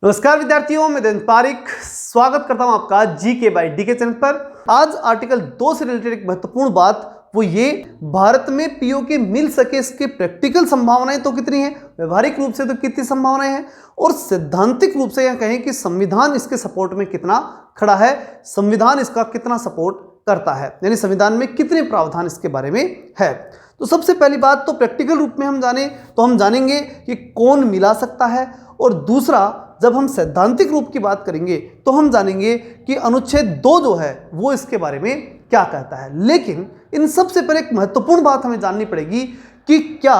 नमस्कार विद्यार्थियों, मैं दिन पारिक स्वागत करता हूं आपका जीके बाय डीके चैनल पर। आज आर्टिकल 2 से रिलेटेड एक महत्वपूर्ण बात वो ये, भारत में पीओके मिल सके इसकी प्रैक्टिकल संभावनाएं तो कितनी हैं, व्यवहारिक रूप से तो कितनी संभावनाएं हैं, और सैद्धांतिक रूप से यह कहें कि संविधान इसके सपोर्ट में कितना खड़ा है, संविधान इसका कितना सपोर्ट करता है, यानी संविधान में कितने प्रावधान इसके बारे में है। तो सबसे पहली बात तो प्रैक्टिकल रूप में हम जाने तो हम जानेंगे कि कौन मिला सकता है, और दूसरा जब हम सैद्धांतिक रूप की बात करेंगे तो हम जानेंगे कि अनुच्छेद 2 जो है वो इसके बारे में क्या कहता है। लेकिन इन सबसे पहले एक महत्वपूर्ण बात हमें जाननी पड़ेगी कि क्या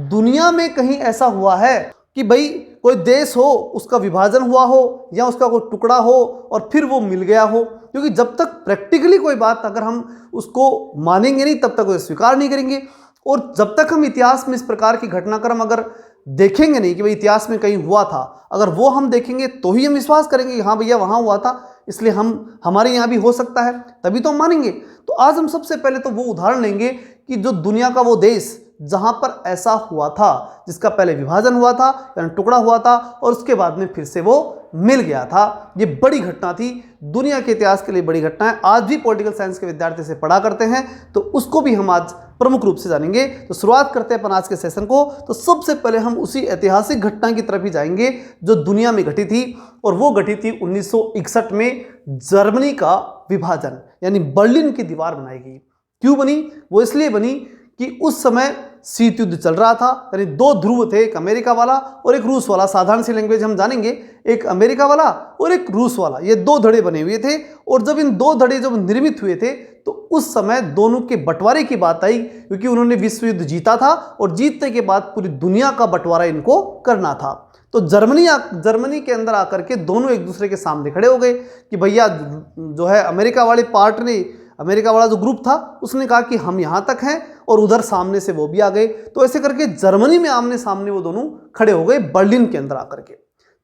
दुनिया में कहीं ऐसा हुआ है कि भाई कोई देश हो, उसका विभाजन हुआ हो या उसका कोई टुकड़ा हो और फिर वो मिल गया हो। क्योंकि जब तक प्रैक्टिकली कोई बात अगर हम उसको मानेंगे नहीं तब तक उसे स्वीकार नहीं करेंगे, और जब तक हम इतिहास में इस प्रकार की घटनाक्रम अगर देखेंगे नहीं कि भाई इतिहास में कहीं हुआ था, अगर वो हम देखेंगे तो ही हम विश्वास करेंगे कि हाँ भैया वहाँ हुआ था, इसलिए हमारे यहाँ भी हो सकता है, तभी तो हम मानेंगे। तो आज हम सबसे पहले तो वो उदाहरण लेंगे कि जो दुनिया का वो देश जहाँ पर ऐसा हुआ था, जिसका पहले विभाजन हुआ था यानी टुकड़ा हुआ था और उसके बाद में फिर से वो मिल गया था। ये बड़ी घटना थी, दुनिया के इतिहास के लिए बड़ी घटना है। आज भी पॉलिटिकल साइंस के विद्यार्थी से पढ़ा करते हैं, तो उसको भी हम आज प्रमुख रूप से जानेंगे। तो शुरुआत करते हैं अपन आज के सेशन को। तो सबसे पहले हम उसी ऐतिहासिक घटना की तरफ ही जाएंगे जो दुनिया में घटी थी, और वो घटी थी 1961 में जर्मनी का विभाजन, यानी बर्लिन की दीवार बनाई गई। क्यों बनी? वो इसलिए बनी कि उस समय शीत युद्ध चल रहा था, यानी दो ध्रुव थे, एक अमेरिका वाला और एक रूस वाला। साधारण सी लैंग्वेज हम जानेंगे, एक अमेरिका वाला और एक रूस वाला, ये दो धड़े बने हुए थे। और जब इन दो धड़े जब निर्मित हुए थे तो उस समय दोनों के बंटवारे की बात आई, क्योंकि उन्होंने विश्व युद्ध जीता था और जीतने के बाद पूरी दुनिया का बंटवारा इनको करना था। तो जर्मनी के अंदर आकर के दोनों एक दूसरे के सामने खड़े हो गए कि भैया जो है अमेरिका वाले पार्ट ने, अमेरिका वाला जो ग्रुप था उसने कहा कि हम यहाँ तक हैं, और उधर सामने से वो भी आ गए। तो ऐसे करके जर्मनी में आमने सामने वो दोनों खड़े हो गए बर्लिन के अंदर आकर के।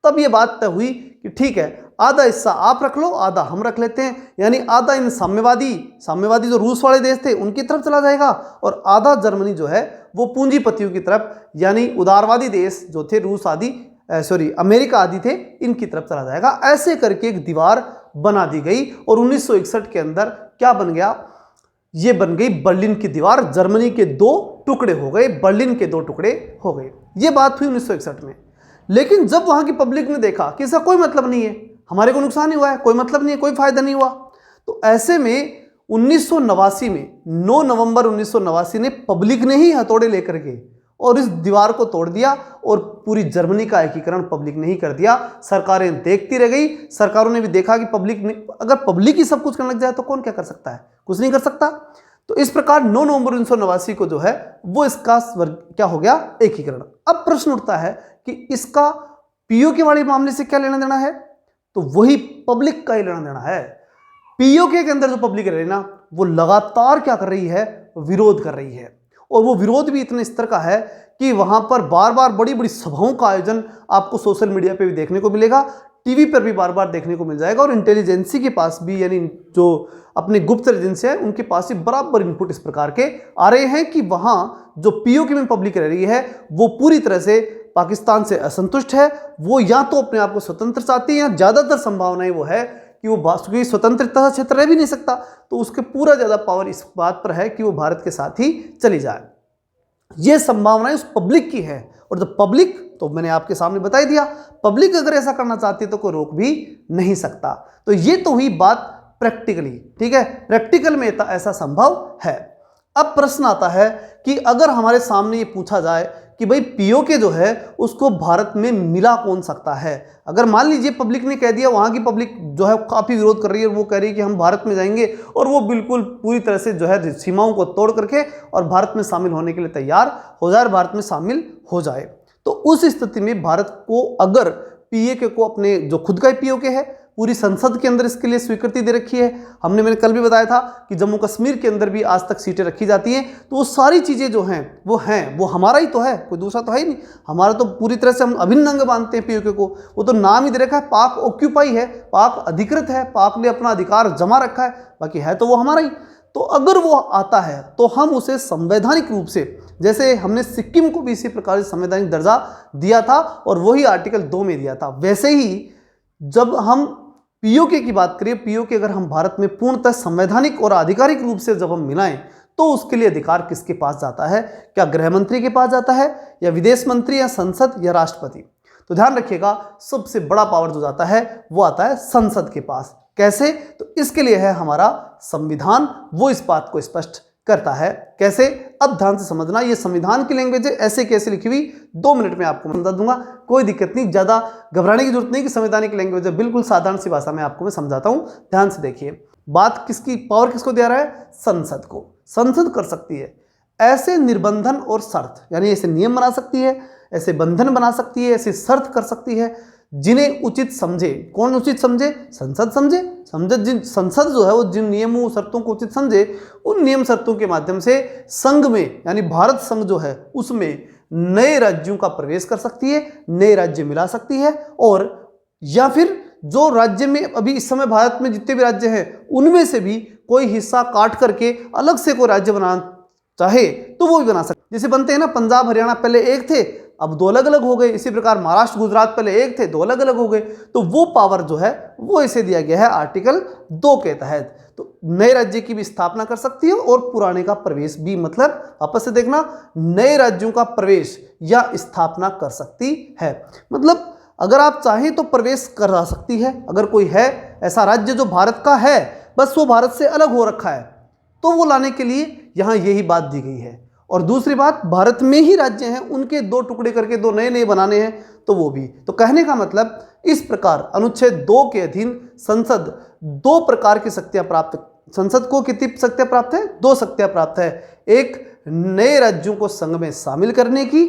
तब ये बात तय हुई कि ठीक है, आधा हिस्सा आप रख लो, आधा हम रख लेते हैं, यानी आधा इन साम्यवादी जो रूस वाले देश थे उनकी तरफ चला जाएगा, और आधा जर्मनी जो है वो पूंजीपतियों की तरफ, यानी उदारवादी देश जो थे अमेरिका आदि थे, इनकी तरफ चला जाएगा। ऐसे करके एक दीवार बना दी गई, और 1961 के अंदर क्या बन गया? ये बन गई बर्लिन की दीवार। जर्मनी के दो टुकड़े हो गए, बर्लिन के दो टुकड़े हो गए। ये बात हुई 1961 में। लेकिन जब वहां की पब्लिक ने देखा कि इसका कोई मतलब नहीं है, हमारे को नुकसान ही हुआ है, कोई मतलब नहीं है, कोई फायदा नहीं हुआ, तो ऐसे में 1989 में 9 नवंबर 1989 ने पब्लिक ने ही हथौड़े लेकर के और इस दीवार को तोड़ दिया, और पूरी जर्मनी का एकीकरण पब्लिक ने ही कर दिया। सरकारें देखती रह गई, सरकारों ने भी देखा कि अगर पब्लिक ही सब कुछ करने लग जाए तो कौन क्या कर सकता है? कुछ नहीं कर सकता। तो इस प्रकार 9 नवंबर 1989 को जो है वो इसका क्या हो गया? एकीकरण। अब प्रश्न उठता है कि इसका पीओके वाले मामले से क्या लेना देना है? तो वही पब्लिक का ही लेना देना है। पीओके के अंदर जो पब्लिक रही ना, वो लगातार क्या कर रही है? विरोध कर रही है, और वो विरोध भी इतने स्तर का है कि वहां पर बार बार बड़ी बड़ी सभाओं का आयोजन आपको सोशल मीडिया पे भी देखने को मिलेगा, टीवी पर भी बार बार देखने को मिल जाएगा, और इंटेलिजेंसी के पास भी, यानी जो अपने गुप्त एजेंसी है उनके पास भी बराबर इनपुट इस प्रकार के आ रहे हैं कि वहां जो पीओके में पब्लिक रह रही है वो पूरी तरह से पाकिस्तान से असंतुष्ट है। वो या तो अपने आप को स्वतंत्र चाहती है, या ज्यादातर संभावनाएं वो है कि वो स्वतंत्रता क्षेत्र रह भी नहीं सकता, तो उसके पूरा ज्यादा पावर इस बात पर है कि वो भारत के साथ ही चली जाए। ये संभावनाएं उस पब्लिक की है, और जब पब्लिक, तो मैंने आपके सामने बता ही दिया, पब्लिक अगर ऐसा करना चाहती है तो कोई रोक भी नहीं सकता। तो ये तो हुई बात प्रैक्टिकली, ठीक है, प्रैक्टिकल में ऐसा संभव है। अब प्रश्न आता है कि अगर हमारे सामने ये पूछा जाए कि भाई पीओके जो है उसको भारत में मिला कौन सकता है? अगर मान लीजिए पब्लिक ने कह दिया, वहां की पब्लिक जो है काफी विरोध कर रही है, वो कह रही है कि हम भारत में जाएंगे, और वो बिल्कुल पूरी तरह से जो है सीमाओं को तोड़ करके और भारत में शामिल होने के लिए तैयार हो जाए, भारत में शामिल हो जाए, तो उस स्थिति में भारत को अगर पीओके को अपने जो खुद का पीओके है, पूरी संसद के अंदर इसके लिए स्वीकृति दे रखी है। मैंने कल भी बताया था कि जम्मू कश्मीर के अंदर भी आज तक सीटें रखी जाती हैं, तो वो सारी चीजें जो हैं वो हमारा ही तो है, कोई दूसरा तो है ही नहीं। हमारा तो पूरी तरह से हम अभिन्न अंग मानते हैं पीओके को। वो तो नाम ही दे रखा है, पाक ऑक्यूपाई है, पाक अधिकृत है, पाक ने अपना अधिकार जमा रखा है, बाकी है तो वो हमारा ही। तो अगर वो आता है तो हम उसे संवैधानिक रूप से जैसे हमने सिक्किम को भी इसी प्रकार से संवैधानिक दर्जा दिया था और वही आर्टिकल 2 में दिया था, वैसे ही जब हम पीओके की बात करें, पीओके अगर हम भारत में पूर्णतः संवैधानिक और आधिकारिक रूप से जब हम मिलाएं तो उसके लिए अधिकार किसके पास जाता है? क्या गृह मंत्री के पास जाता है, या विदेश मंत्री, या संसद, या राष्ट्रपति? तो ध्यान रखिएगा, सबसे बड़ा पावर जो जाता है वो आता है संसद के पास। कैसे? तो इसके लिए है हमारा संविधान, वो इस बात को स्पष्ट करता है। कैसे? अब ध्यान से समझना, ये संविधान की लैंग्वेज है, ऐसे कैसे लिखी हुई 2 मिनट में आपको समझा दूंगा, कोई दिक्कत नहीं, ज्यादा घबराने की जरूरत नहीं कि संवैधानिक लैंग्वेज है, बिल्कुल साधारण सी भाषा में आपको मैं समझाता हूं। ध्यान से देखिए, बात किसकी, पावर किसको दे रहा है? संसद को। संसद कर सकती है ऐसे निर्बंधन और शर्त, यानी ऐसे नियम बना सकती है, ऐसे बंधन बना सकती है, ऐसी शर्त कर सकती है जिन्हें उचित समझे। कौन उचित समझे? संसद समझे। संसद जो है वो जिन नियमों शर्तों को उचित समझे, उन नियम शर्तों के माध्यम से संघ में, यानी भारत संघ जो है उसमें नए राज्यों का प्रवेश कर सकती है, नए राज्य मिला सकती है, और या फिर जो राज्य में अभी इस समय भारत में जितने भी राज्य हैं उनमें से भी कोई हिस्सा काट करके अलग से कोई राज्य बनाना चाहे तो वो भी बना सकते। जैसे बनते हैं ना, पंजाब हरियाणा पहले एक थे, अब 2 अलग अलग हो गए। इसी प्रकार महाराष्ट्र गुजरात पहले एक थे, 2 अलग अलग हो गए। तो वो पावर जो है वो इसे दिया गया है आर्टिकल 2 के तहत। तो नए राज्य की भी स्थापना कर सकती है और पुराने का प्रवेश भी, मतलब आपस से देखना, नए राज्यों का प्रवेश या स्थापना कर सकती है। मतलब अगर आप चाहें तो प्रवेश करा सकती है। अगर कोई है ऐसा राज्य जो भारत का है, बस वो भारत से अलग हो रखा है, तो वो लाने के लिए यहाँ यही बात दी गई है। और दूसरी बात, भारत में ही राज्य हैं, उनके 2 टुकड़े करके 2 नए नए बनाने हैं तो वो भी। तो कहने का मतलब इस प्रकार अनुच्छेद 2 के अधीन संसद 2 प्रकार की शक्तियां प्राप्त, संसद को कितनी शक्तियां प्राप्त है? 2 शक्तियां प्राप्त है। एक, नए राज्यों को संघ में शामिल करने की,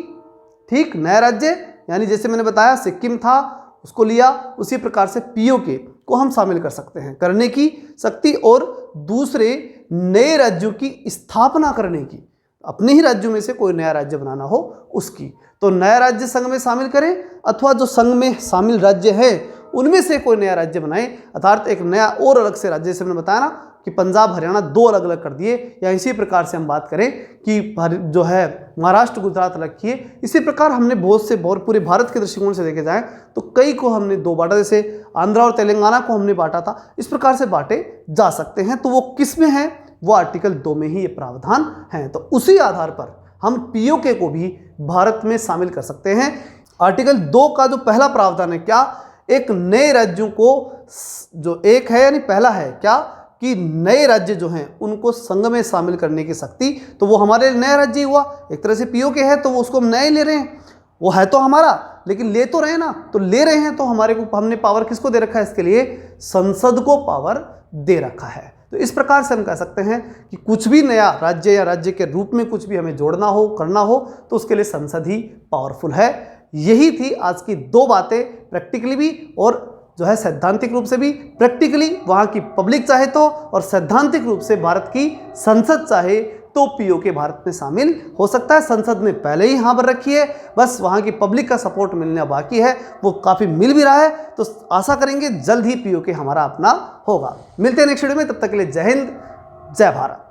ठीक, नया राज्य, यानी जैसे मैंने बताया सिक्किम था उसको लिया, उसी प्रकार से पीओके को हम शामिल कर सकते हैं, करने की शक्ति। और दूसरे, नए राज्यों की स्थापना करने की, अपने ही राज्यों में से कोई नया राज्य बनाना हो उसकी। तो नया राज्य संघ में शामिल करें, अथवा जो संघ में शामिल राज्य है उनमें से कोई नया राज्य बनाएं, अर्थात एक नया और अलग से राज्य, जैसे मैंने बताया ना कि पंजाब हरियाणा 2 अलग अलग कर दिए, या इसी प्रकार से हम बात करें कि जो है महाराष्ट्र गुजरात अलग किए। इसी प्रकार हमने बहुत से पूरे भारत के दृष्टिकोण से देखे जाए तो कई को हमने 2 बांटा, जैसे आंध्रा और तेलंगाना को हमने बांटा था, इस प्रकार से बांटे जा सकते हैं। तो वो किस में है? वो आर्टिकल 2 में ही ये प्रावधान है। तो उसी आधार पर हम पीओके को भी भारत में शामिल कर सकते हैं। आर्टिकल 2 का जो पहला प्रावधान है, क्या? एक नए राज्यों को, जो एक है यानी पहला है क्या, कि नए राज्य जो हैं उनको संघ में शामिल करने की शक्ति। तो वो हमारे नया राज्य हुआ, एक तरह से पीओके है तो वो उसको हम नए ले रहे हैं, वो है तो हमारा लेकिन ले तो रहे ना, तो ले रहे हैं तो हमारे को, हमने पावर किसको दे रखा है? इसके लिए संसद को पावर दे रखा है। तो इस प्रकार से हम कह सकते हैं कि कुछ भी नया राज्य या राज्य के रूप में कुछ भी हमें जोड़ना हो, करना हो, तो उसके लिए संसद ही पावरफुल है। यही थी आज की 2 बातें, प्रैक्टिकली भी और जो है सैद्धांतिक रूप से भी। प्रैक्टिकली वहाँ की पब्लिक चाहे तो, और सैद्धांतिक रूप से भारत की संसद चाहे तो पीओके भारत में शामिल हो सकता है। संसद ने पहले ही हाँ भर रखी है, बस वहाँ की पब्लिक का सपोर्ट मिलना बाकी है, वो काफ़ी मिल भी रहा है। तो आशा करेंगे जल्द ही पीओके हमारा अपना होगा। मिलते हैं नेक्स्ट वीडियो में, तब तक के लिए जय हिंद, जय भारत।